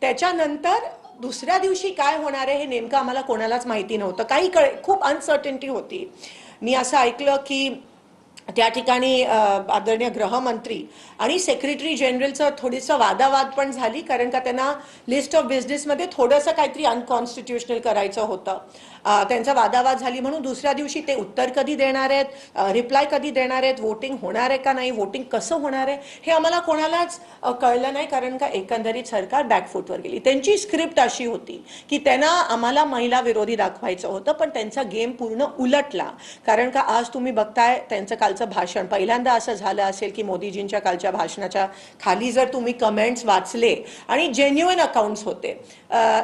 त्याच्यानंतर दुसऱ्या दिवशी काय होणार आहे हे नेमकं आम्हाला कोणालाच माहिती नव्हतं. खूप अनसर्टनिटी होती. मी असं ऐकलं की त्या ठिकाणी आदरणीय गृहमंत्री आणि सेक्रेटरी जनरलचं थोडीसं वादावाद पण झाली, कारण का त्यांना लिस्ट ऑफ बिझनेसमध्ये थोडंसं काहीतरी अनकॉन्स्टिट्युशनल करायचं होतं. त्यांचा वादावाद झाली म्हणून दुसऱ्या दिवशी ते उत्तर कधी देणार आहेत, रिप्लाय कधी देणार आहेत, वोटिंग होणार आहे का नाही, वोटिंग कसं होणार आहे हे आम्हाला कोणालाच कळलं नाही, कारण का एकंदरीत सरकार बॅकफूटवर गेली. त्यांची स्क्रिप्ट अशी होती की त्यांना आम्हाला महिला विरोधी दाखवायचं होतं, पण त्यांचा गेम पूर्ण उलटला. कारण का आज तुम्ही बघताय त्यांचं कालचं भाषण, पहिल्यांदा असं झालं असेल की मोदीजींच्या कालच्या भाषणाच्या खाली जर तुम्ही कमेंट्स वाचले आणि जेन्युइन अकाउंट्स होते,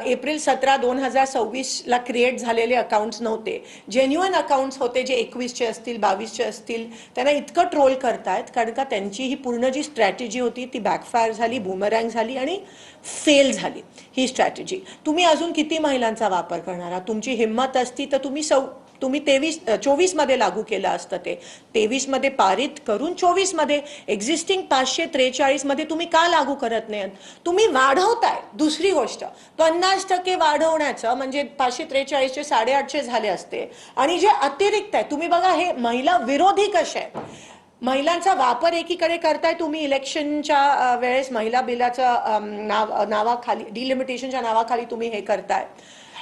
एप्रिल 17, 2026ला क्रिएट झालेले अकाउंट्स नव्हते, जेन्युइन अकाउंट्स होते जे 21चे असतील, 22चे असतील. त्यांना इतकं ट्रोल करतायत कारण का त्यांची ही पूर्ण जी स्ट्रॅटेजी होती ती बॅकफायर झाली, बूमरँग झाली आणि फेल झाली ही स्ट्रॅटेजी. तुम्ही अजून किती महिलांचा वापर करणार आहात? तुमची हिंमत असती तर तुम्ही 24 मध्ये लागू केलं असतं. ते 23 मध्ये पारित करून 24 मध्ये एक्झिस्टिंग 543 मध्ये तुम्ही का लागू करत नाही? तुम्ही वाढवताय. दुसरी गोष्ट, 50% वाढवण्याचं म्हणजे 543चे 850 झाले असते. आणि जे अतिरिक्त आहे तुम्ही बघा, हे महिला विरोधी कसे आहेत. महिलांचा वापर एकीकडे करताय तुम्ही, इलेक्शनच्या वेळेस महिला बिलाचं नावाखाली, डिलिमिटेशनच्या नावाखाली तुम्ही हे करताय.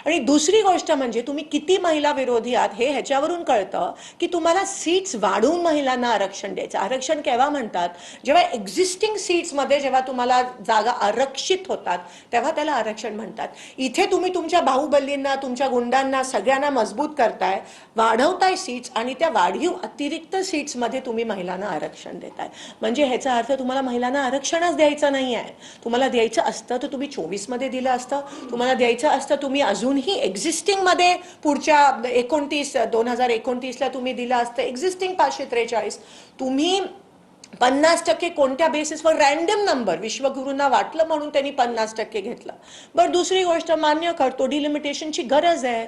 आणि दुसरी गोष्ट म्हणजे तुम्ही किती महिला विरोधी आहात हे ह्याच्यावरून कळतं की तुम्हाला सीट्स वाढवून महिलांना आरक्षण द्यायचं. आरक्षण केव्हा म्हणतात? जेव्हा एक्झिस्टिंग सीट्समध्ये जेव्हा तुम्हाला जागा आरक्षित होतात तेव्हा त्याला आरक्षण म्हणतात. इथे तुम्ही तुमच्या बाहुबलींना, तुमच्या गुंडांना, सगळ्यांना मजबूत करताय, वाढवताय सीट्स आणि त्या वाढीव अतिरिक्त सीट्समध्ये तुम्ही महिलांना आरक्षण देताय. म्हणजे ह्याचा अर्थ तुम्हाला महिलांना आरक्षणच द्यायचं नाही आहे. तुम्हाला द्यायचं असतं तर तुम्ही 24 मध्ये दिलं असतं. तुम्हाला द्यायचं असतं तुम्ही अजूनही एक्झिस्टिंग मध्ये पुढच्या 2029ला तुम्ही दिलं असतं. एक्झिस्टिंग 543 तुम्ही 50% कोणत्या बेसिसवर? रॅन्डम नंबर, विश्वगुरूंना वाटलं म्हणून त्यांनी 50% घेतलं. बरं, दुसरी गोष्ट मान्य करतो डिलिमिटेशनची गरज आहे.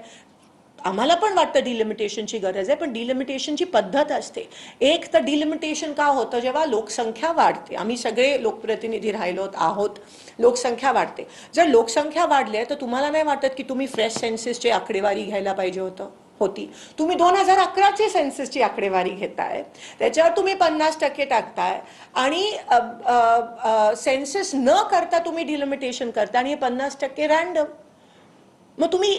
आम्हाला पण वाटतं डिलिमिटेशनची गरज आहे, पण डिलिमिटेशनची पद्धत असते. एक तर डिलिमिटेशन का होतं? जेव्हा लोकसंख्या वाढते. आम्ही सगळे लोकप्रतिनिधी राहिलो आहोत, लोकसंख्या वाढते. जर लोकसंख्या वाढली तर तुम्हाला नाही वाटत की तुम्ही फ्रेश सेन्ससची आकडेवारी घ्यायला पाहिजे होती? तुम्ही 2011ची सेन्ससची आकडेवारी घेताय, त्याच्यावर तुम्ही 50% टाकताय आणि सेन्सस न करता तुम्ही डिलिमिटेशन करता आणि हे 50% रॅन्डम. मग तुम्ही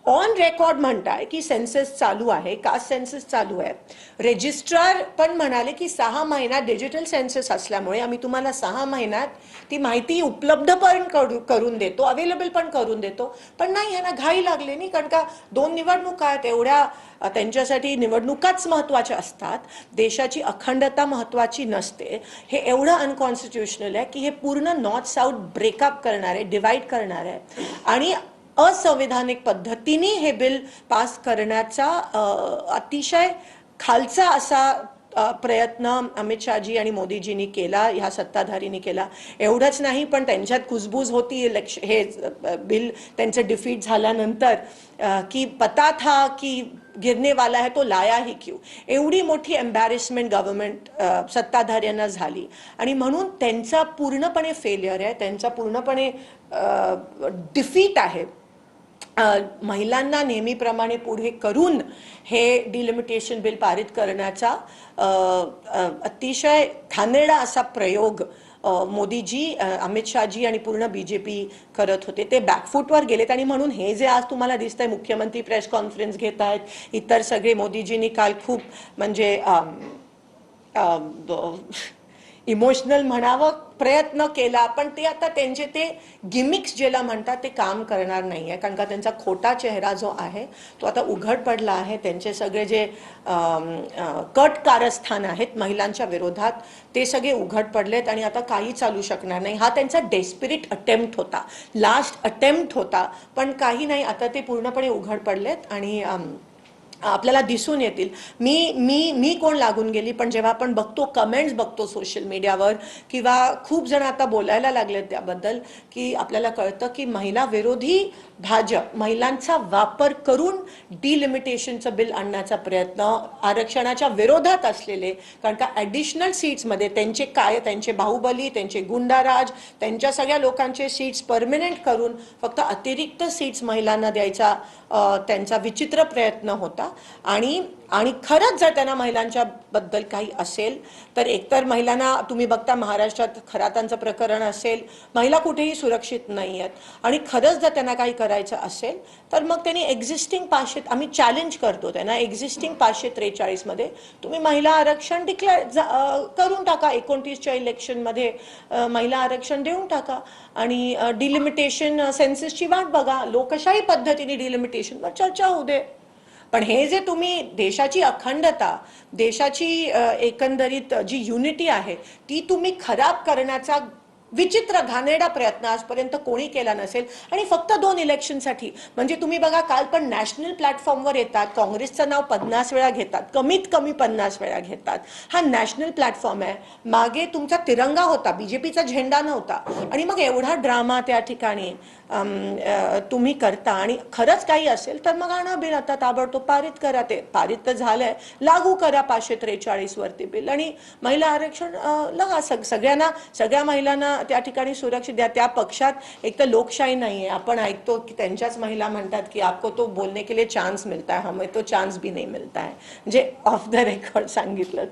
ऑन रेकॉर्ड म्हणताय की सेन्सस चालू आहे, कास्ट सेन्सस चालू आहे. रजिस्ट्रार पण म्हणाले की 6 महिन्यात डिजिटल सेन्सस असल्यामुळे आम्ही तुम्हाला 6 महिन्यात ती माहिती उपलब्ध पण करून देतो, अवेलेबल पण करून देतो. पण नाही, ह्यांना घाई लागली नाही, कारण का 2 निवडणुका आहेत. एवढ्या त्यांच्यासाठी निवडणुकाच महत्त्वाच्या असतात, देशाची अखंडता महत्त्वाची नसते. हे एवढं अनकॉन्स्टिट्युशनल आहे की हे पूर्ण नॉर्थ साऊथ ब्रेकअप करणार आहे, डिवाइड करणार आहे आणि असंवैधानिक पद्धतीने हे बिल पास करण्याचा अतिशय खालचा असा प्रयत्न अमित शहाजी आणि मोदीजींनी केला, ह्या सत्ताधारींनी केला. एवढंच नाही, पण त्यांच्यात कुजबूज होती हे बिल त्यांचं डिफीट झाल्यानंतर की पता था की गिरने वाला है तो लाया ही क्यों. एवढी मोठी एम्बॅरेसमेंट गव्हर्नमेंट सत्ताधाऱ्यांना झाली आणि म्हणून त्यांचा पूर्णपणे फेलियर आहे, त्यांचा पूर्णपणे डिफीट आहे. महिलांना नेहमीप्रमाणे पुढे करून हे डिलिमिटेशन बिल पारित करण्याचा अतिशय घाणेरडा असा प्रयोग मोदीजी, अमित शहाजी आणि पूर्ण बीजेपी करत होते. ते बॅकफूटवर गेलेत आणि म्हणून हे जे आज तुम्हाला दिसतंय, मुख्यमंत्री प्रेस कॉन्फरन्स घेत आहेत, इतर सगळे, मोदीजींनी काल खूप म्हणजे इमोशनल म्हणावं प्रयत्न केला, पण ते आता त्यांचे ते गिमिक्स ज्याला म्हणतात ते काम करणार नाही आहे. कारण का त्यांचा खोटा चेहरा जो आहे तो आता उघड पडला आहे. त्यांचे सगळे जे कट कारस्थान आहेत महिलांच्या विरोधात ते सगळे उघड पडलेत आणि आता काही चालू शकणार नाही. हा त्यांचा डेस्पिरेट अटेम्प्ट होता, लास्ट अटेम्प्ट होता, पण काही नाही, आता ते पूर्णपणे उघड पडलेत आणि आपल्याला दिसून येतील. मी मी मी कोण लागून गेली, पण जेव्हा आपण बघतो कमेंट्स बघतो सोशल मीडियावर किंवा खूप जण आता बोलायला लागले त्याबद्दल, की आपल्याला कळतं की महिला विरोधी भाजप महिलांचा वापर करून डिलिमिटेशनचं बिल आणण्याचा प्रयत्न, आरक्षणाच्या विरोधात असलेले, कारण का ॲडिशनल सीट्समध्ये त्यांचे बाहुबली, त्यांचे गुंडाराज, त्यांच्या सगळ्या लोकांचे सीट्स परमनंट करून फक्त अतिरिक्त सीट्स महिलांना द्यायचा त्यांचा विचित्र प्रयत्न होता. आणि आणि खरंच जर त्यांना महिलांच्या बद्दल काही असेल तर एकतर महिलांना तुम्ही बघता महाराष्ट्रात खरातांचं प्रकरण असेल, महिला कुठेही सुरक्षित नाही आहेत, आणि खरंच जर त्यांना काही करायचं असेल तर मग त्यांनी एक्झिस्टिंग 500, आम्ही चॅलेंज करतो त्यांना, एक्झिस्टिंग 543 मध्ये तुम्ही महिला आरक्षण करून टाका. 29च्या इलेक्शनमध्ये महिला आरक्षण देऊन टाका आणि डिलिमिटेशन सेन्ससची वाट बघा. लोकशाही पद्धतीने डिलिमिटेशनवर चर्चा होऊ दे. पण हे जे तुम्ही देशाची अखंडता, देशाची एकंदरीत जी युनिटी आहे ती तुम्ही खराब करण्याचा विचित्र घाणेरडा प्रयत्न आजपर्यंत कोणी केला नसेल. आणि फक्त 2 इलेक्शनसाठी, म्हणजे तुम्ही बघा काल पण नॅशनल प्लॅटफॉर्मवर येतात, काँग्रेसचं नाव 50 वेळा घेतात, कमीत कमी 50 वेळा घेतात. हा नॅशनल प्लॅटफॉर्म आहे, मागे तुमचा तिरंगा होता, बीजेपीचा झेंडा नव्हता, आणि मग एवढा ड्रामा त्या ठिकाणी तुम्ही करता. आणि खरंच काही असेल तर मग आणा बिल, आता ताबडतोब पारित करा. ते पारित तर झालंय, लागू करा 543 वरती बिल आणि महिला आरक्षण लगा. सगळ्या महिलांना त्या ठिकाणी सुरक्षित द्या. त्या पक्षात एक तर लोकशाही नाही आहे. आपण ऐकतो की त्यांच्याच महिला म्हणतात की आपको तो बोलने के लिए चान्स मिलता है, हमें तो चान्स भी नहीं मिलता है, म्हणजे ऑफ द रेकॉर्ड सांगितलं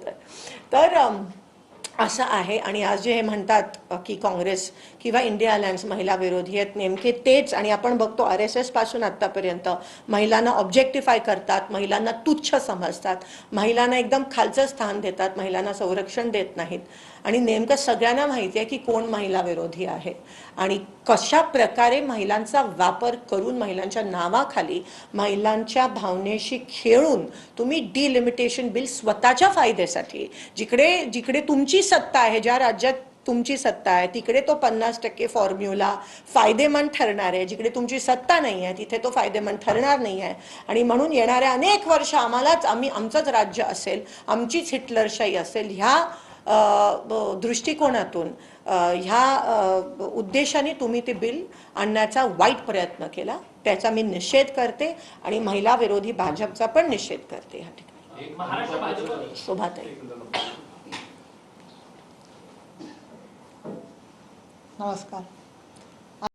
तर असं आहे. आणि आज जे हे म्हणतात की काँग्रेस किंवा इंडिया अलायन्स महिला विरोधी आहेत, नेमके तेच. आणि आपण बघतो RSS पासून आत्तापर्यंत महिलांना ऑब्जेक्टिफाय करतात, महिलांना तुच्छ समजतात, महिलांना एकदम खालचं स्थान देतात, महिलांना संरक्षण देत नाहीत. आणि नेमकं सगळ्यांना माहिती आहे की कोण महिला विरोधी आहे आणि कशा प्रकारे महिलांचा वापर करून, महिलांच्या नावाखाली महिलांच्या भावनेशी खेळून तुम्ही डिलिमिटेशन बिल स्वतःच्या फायद्यासाठी, जिकडे तुमची सत्ता आहे, ज्या राज्यात तुमची सत्ता आहे तिकडे तो 50% फॉर्म्युला फायदेमंद ठरणार आहे, जिकडे तुमची सत्ता नाही आहे तिथे तो फायदेमंद ठरणार नाही आहे. आणि म्हणून येणाऱ्या अनेक वर्ष आमचंच राज्य असेल, आमचीच हिटलरशाही असेल, ह्या दृष्टिकोनातून, ह्या उद्देशाने तुम्ही ते बिल आणण्याचा वाईट प्रयत्न केला. त्याचा मी निषेध करते आणि महिला विरोधी भाजपचा पण निषेध करते. या ठिकाणी शोभाताई. नमस्कार.